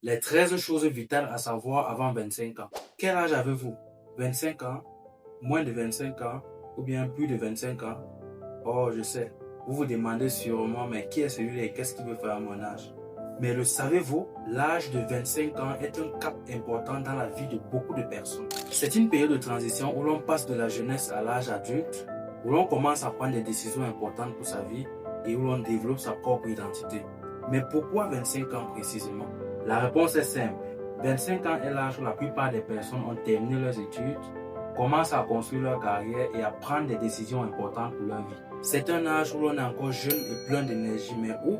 Les 13 choses vitales à savoir avant 25 ans. Quel âge avez-vous? 25 ans? Moins de 25 ans? Ou bien plus de 25 ans? Oh, je sais. Vous vous demandez sûrement, mais qui est celui-là et qu'est-ce qu'il veut faire à mon âge? Mais le savez-vous, l'âge de 25 ans est un cap important dans la vie de beaucoup de personnes. C'est une période de transition où l'on passe de la jeunesse à l'âge adulte, où l'on commence à prendre des décisions importantes pour sa vie et où l'on développe sa propre identité. Mais pourquoi 25 ans précisément? La réponse est simple. 25 ans est l'âge où la plupart des personnes ont terminé leurs études, commencent à construire leur carrière et à prendre des décisions importantes pour leur vie. C'est un âge où l'on est encore jeune et plein d'énergie, mais où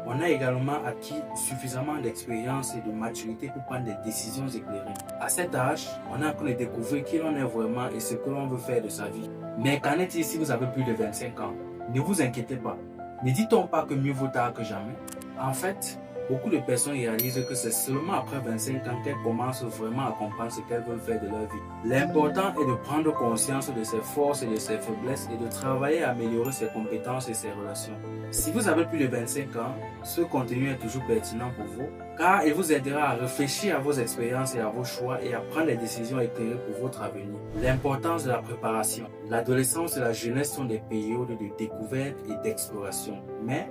on a également acquis suffisamment d'expérience et de maturité pour prendre des décisions éclairées. À cet âge, on a encore de découvrir qui l'on est vraiment et ce que l'on veut faire de sa vie. Mais qu'en est-il si vous avez plus de 25 ans? Ne vous inquiétez pas. Ne dit-on pas que mieux vaut tard que jamais? En fait, beaucoup de personnes réalisent que c'est seulement après 25 ans qu'elles commencent vraiment à comprendre ce qu'elles veulent faire de leur vie. L'important est de prendre conscience de ses forces et de ses faiblesses et de travailler à améliorer ses compétences et ses relations. Si vous avez plus de 25 ans, ce contenu est toujours pertinent pour vous car il vous aidera à réfléchir à vos expériences et à vos choix et à prendre des décisions éclairées pour votre avenir. L'importance de la préparation. L'adolescence et la jeunesse sont des périodes de découverte et d'exploration, mais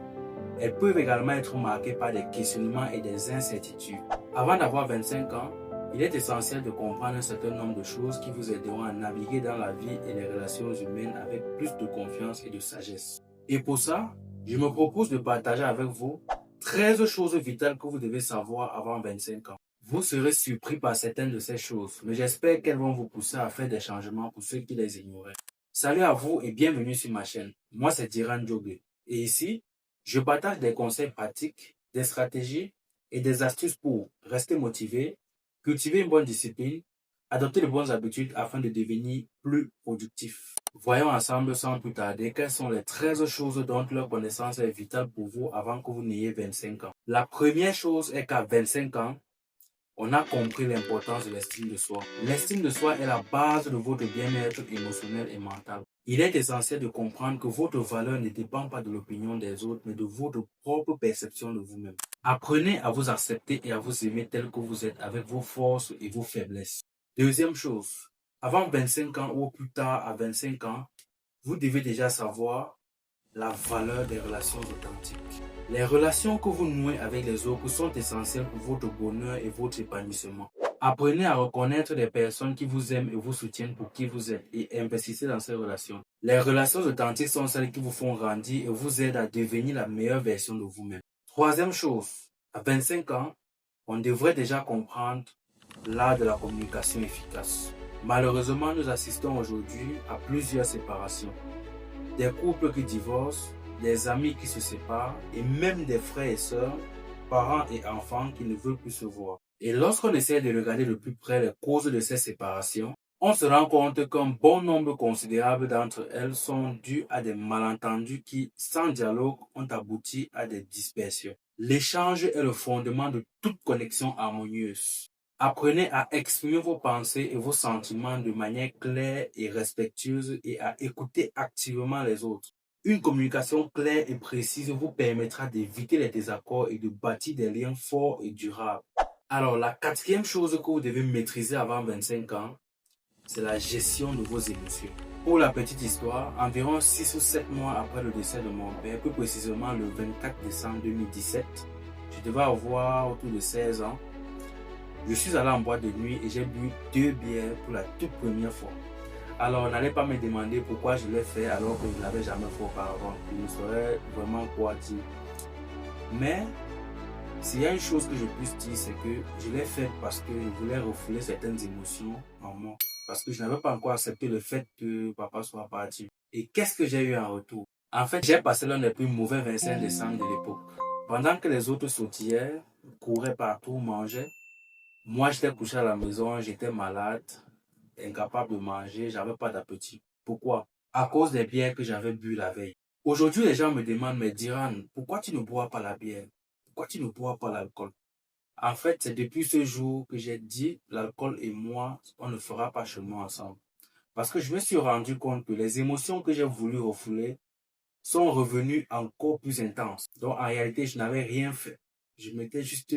elles peuvent également être marquées par des questionnements et des incertitudes. Avant d'avoir 25 ans, il est essentiel de comprendre un certain nombre de choses qui vous aideront à naviguer dans la vie et les relations humaines avec plus de confiance et de sagesse. Et pour ça, je me propose de partager avec vous 13 choses vitales que vous devez savoir avant 25 ans. Vous serez surpris par certaines de ces choses, mais j'espère qu'elles vont vous pousser à faire des changements pour ceux qui les ignoraient. Salut à vous et bienvenue sur ma chaîne. Moi, c'est Diran Djogbe. Et ici, je partage des conseils pratiques, des stratégies et des astuces pour rester motivé, cultiver une bonne discipline, adopter de bonnes habitudes afin de devenir plus productif. Voyons ensemble sans plus tarder quelles sont les 13 choses dont leur connaissance est vitale pour vous avant que vous n'ayez 25 ans. La première chose est qu'à 25 ans, on a compris l'importance de l'estime de soi. L'estime de soi est la base de votre bien-être émotionnel et mental. Il est essentiel de comprendre que votre valeur ne dépend pas de l'opinion des autres, mais de votre propre perception de vous-même. Apprenez à vous accepter et à vous aimer tel que vous êtes avec vos forces et vos faiblesses. Deuxième chose, avant 25 ans ou plus tard à 25 ans, vous devez déjà savoir la valeur des relations authentiques. Les relations que vous nouez avec les autres sont essentielles pour votre bonheur et votre épanouissement. Apprenez à reconnaître des personnes qui vous aiment et vous soutiennent pour qui vous êtes et investissez dans ces relations. Les relations authentiques sont celles qui vous font grandir et vous aident à devenir la meilleure version de vous-même. Troisième chose, à 25 ans, on devrait déjà comprendre l'art de la communication efficace. Malheureusement, nous assistons aujourd'hui à plusieurs séparations. Des couples qui divorcent, des amis qui se séparent et même des frères et sœurs, parents et enfants qui ne veulent plus se voir. Et lorsqu'on essaie de regarder de plus près les causes de ces séparations, on se rend compte qu'un bon nombre considérable d'entre elles sont dues à des malentendus qui, sans dialogue, ont abouti à des dispersions. L'échange est le fondement de toute connexion harmonieuse. Apprenez à exprimer vos pensées et vos sentiments de manière claire et respectueuse et à écouter activement les autres. Une communication claire et précise vous permettra d'éviter les désaccords et de bâtir des liens forts et durables. Alors, la quatrième chose que vous devez maîtriser avant 25 ans, c'est la gestion de vos émotions. Pour la petite histoire, environ 6 ou 7 mois après le décès de mon père, plus précisément le 24 décembre 2017, je devais avoir autour de 16 ans. Je suis allé en boîte de nuit et j'ai bu 2 bières pour la toute première fois. Alors, n'allez pas me demander pourquoi je l'ai fait alors que je ne l'avais jamais fait auparavant. Je ne saurais vraiment quoi dire. Mais, s'il y a une chose que je puisse dire, c'est que je l'ai fait parce que je voulais refouler certaines émotions en moi. Parce que je n'avais pas encore accepté le fait que papa soit parti. Et qu'est-ce que j'ai eu en retour? En fait, j'ai passé l'un des plus mauvais 25 décembre de l'époque. Pendant que les autres sautillaient, couraient partout, mangeaient, moi, j'étais couché à la maison, j'étais malade, incapable de manger, j'avais pas d'appétit. Pourquoi? À cause des bières que j'avais bu la veille. Aujourd'hui, les gens me demandent, mais Diran, pourquoi tu ne bois pas la bière? Pourquoi tu ne bois pas l'alcool? En fait, c'est depuis ce jour que j'ai dit, l'alcool et moi, on ne fera pas chemin ensemble. Parce que je me suis rendu compte que les émotions que j'ai voulu refouler sont revenues encore plus intenses. Donc, en réalité, je n'avais rien fait. Je m'étais juste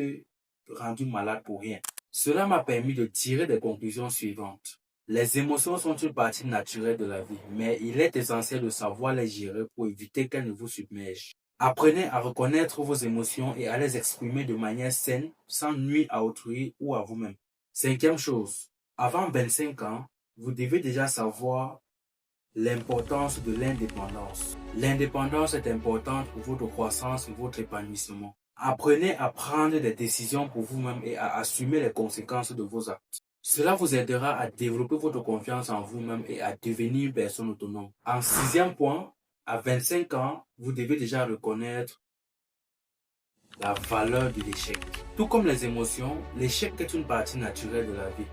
rendu malade pour rien. Cela m'a permis de tirer des conclusions suivantes. Les émotions sont une partie naturelle de la vie, mais il est essentiel de savoir les gérer pour éviter qu'elles ne vous submergent. Apprenez à reconnaître vos émotions et à les exprimer de manière saine, sans nuire à autrui ou à vous-même. Cinquième chose, avant 25 ans, vous devez déjà savoir l'importance de l'indépendance. L'indépendance est importante pour votre croissance et votre épanouissement. Apprenez à prendre des décisions pour vous-même et à assumer les conséquences de vos actes. Cela vous aidera à développer votre confiance en vous-même et à devenir une personne autonome. En sixième point, à 25 ans, vous devez déjà reconnaître la valeur de l'échec. Tout comme les émotions, l'échec est une partie naturelle de la vie.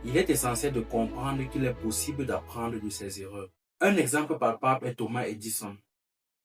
Il est essentiel de comprendre qu'il est possible d'apprendre de ses erreurs. Un exemple palpable est Thomas Edison.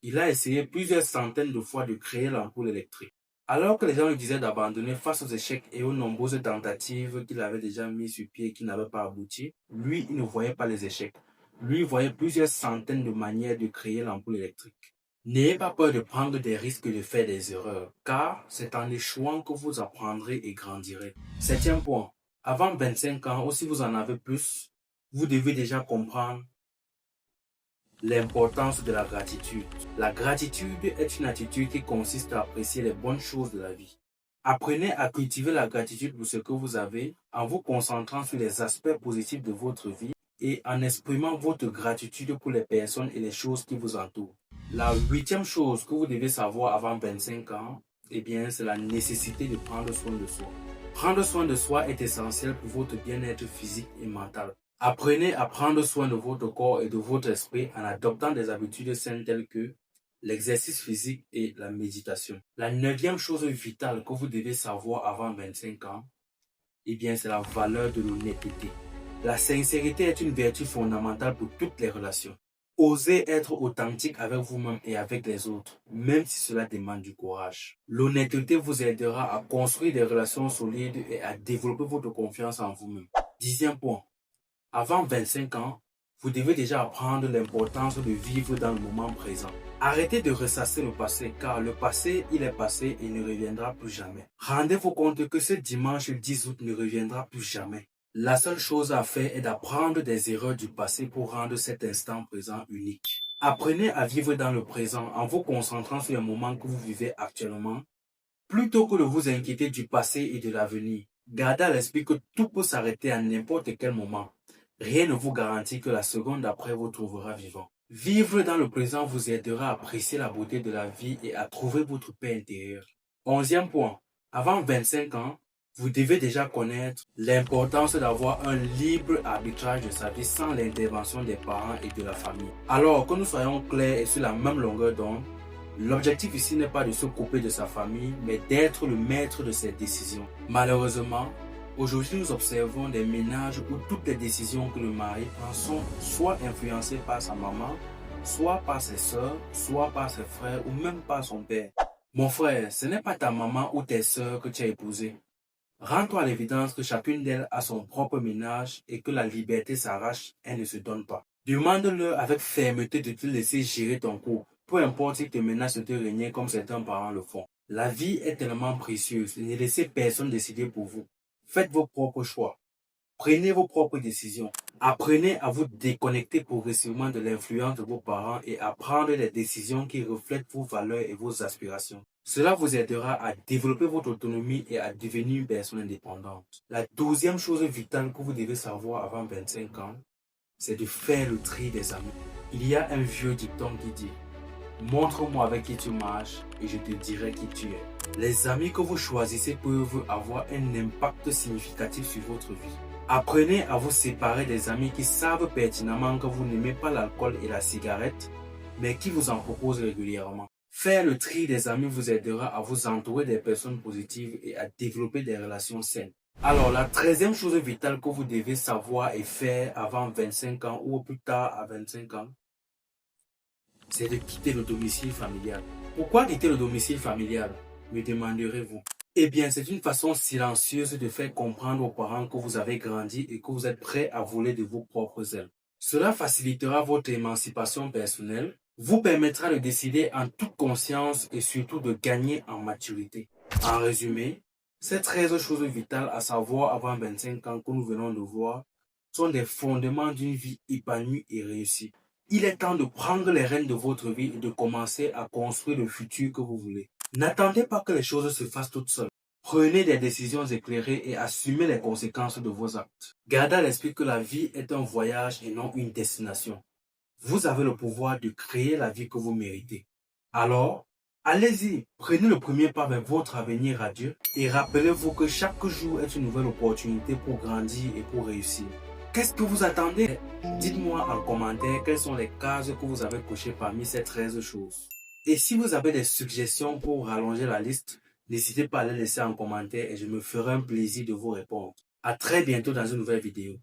Il a essayé plusieurs centaines de fois de créer l'ampoule électrique. Alors que les gens lui disaient d'abandonner face aux échecs et aux nombreuses tentatives qu'il avait déjà mises sur pied et qui n'avaient pas abouti, lui, il ne voyait pas les échecs. Lui, il voyait plusieurs centaines de manières de créer l'ampoule électrique. N'ayez pas peur de prendre des risques et de faire des erreurs, car c'est en échouant que vous apprendrez et grandirez. Septième point. Avant 25 ans, ou si vous en avez plus, vous devez déjà comprendre l'importance de la gratitude. La gratitude est une attitude qui consiste à apprécier les bonnes choses de la vie. Apprenez à cultiver la gratitude pour ce que vous avez en vous concentrant sur les aspects positifs de votre vie et en exprimant votre gratitude pour les personnes et les choses qui vous entourent. La huitième chose que vous devez savoir avant 25 ans, c'est la nécessité de prendre soin de soi. Prendre soin de soi est essentiel pour votre bien-être physique et mental. Apprenez à prendre soin de votre corps et de votre esprit en adoptant des habitudes saines telles que l'exercice physique et la méditation. La neuvième chose vitale que vous devez savoir avant 25 ans, c'est la valeur de l'honnêteté. La sincérité est une vertu fondamentale pour toutes les relations. Osez être authentique avec vous-même et avec les autres, même si cela demande du courage. L'honnêteté vous aidera à construire des relations solides et à développer votre confiance en vous-même. Dixième point. Avant 25 ans, vous devez déjà apprendre l'importance de vivre dans le moment présent. Arrêtez de ressasser le passé, car le passé, il est passé et ne reviendra plus jamais. Rendez-vous compte que ce dimanche 10 août ne reviendra plus jamais. La seule chose à faire est d'apprendre des erreurs du passé pour rendre cet instant présent unique. Apprenez à vivre dans le présent en vous concentrant sur les moments que vous vivez actuellement, plutôt que de vous inquiéter du passé et de l'avenir. Gardez à l'esprit que tout peut s'arrêter à n'importe quel moment. Rien ne vous garantit que la seconde d'après vous trouvera vivant. Vivre dans le présent vous aidera à apprécier la beauté de la vie et à trouver votre paix intérieure. Onzième point. Avant 25 ans, vous devez déjà connaître l'importance d'avoir un libre arbitrage de sa vie sans l'intervention des parents et de la famille. Alors que nous soyons clairs et sur la même longueur d'onde, l'objectif ici n'est pas de se couper de sa famille, mais d'être le maître de ses décisions. Malheureusement, aujourd'hui nous observons des ménages où toutes les décisions que le mari prend sont soit influencées par sa maman, soit par ses soeurs, soit par ses frères ou même par son père. Mon frère, ce n'est pas ta maman ou tes soeurs que tu as épousées. Rends-toi à l'évidence que chacune d'elles a son propre ménage et que la liberté s'arrache, elle ne se donne pas. Demande-leur avec fermeté de te laisser gérer ton cours, peu importe si tes ménages te régner comme certains parents le font. La vie est tellement précieuse et ne laissez personne décider pour vous. Faites vos propres choix. Prenez vos propres décisions. Apprenez à vous déconnecter progressivement de l'influence de vos parents et à prendre des décisions qui reflètent vos valeurs et vos aspirations. Cela vous aidera à développer votre autonomie et à devenir une personne indépendante. La 12e chose vitale que vous devez savoir avant 25 ans, c'est de faire le tri des amis. Il y a un vieux dicton qui dit « Montre-moi avec qui tu marches et je te dirai qui tu es ». Les amis que vous choisissez peuvent avoir un impact significatif sur votre vie. Apprenez à vous séparer des amis qui savent pertinemment que vous n'aimez pas l'alcool et la cigarette, mais qui vous en proposent régulièrement. Faire le tri des amis vous aidera à vous entourer des personnes positives et à développer des relations saines. Alors, la 13e chose vitale que vous devez savoir et faire avant 25 ans ou plus tard à 25 ans, c'est de quitter le domicile familial. Pourquoi quitter le domicile familial, me demanderez-vous? C'est une façon silencieuse de faire comprendre aux parents que vous avez grandi et que vous êtes prêt à voler de vos propres ailes. Cela facilitera votre émancipation personnelle, vous permettra de décider en toute conscience et surtout de gagner en maturité. En résumé, Ces 13 choses vitales à savoir avant 25 ans que nous venons de voir sont des fondements d'une vie épanouie et réussie. Il est temps de prendre les rênes de votre vie et de commencer à construire le futur que vous voulez. N'attendez pas que les choses se fassent toutes seules. Prenez des décisions éclairées et assumez les conséquences de vos actes. Gardez à l'esprit que la vie est un voyage et non une destination. Vous avez le pouvoir de créer la vie que vous méritez. Alors, allez-y, prenez le premier pas vers votre avenir radieux et rappelez-vous que chaque jour est une nouvelle opportunité pour grandir et pour réussir. Qu'est-ce que vous attendez? Dites-moi en commentaire quelles sont les cases que vous avez cochées parmi ces 13 choses. Et si vous avez des suggestions pour rallonger la liste, n'hésitez pas à les laisser en commentaire et je me ferai un plaisir de vous répondre. À très bientôt dans une nouvelle vidéo.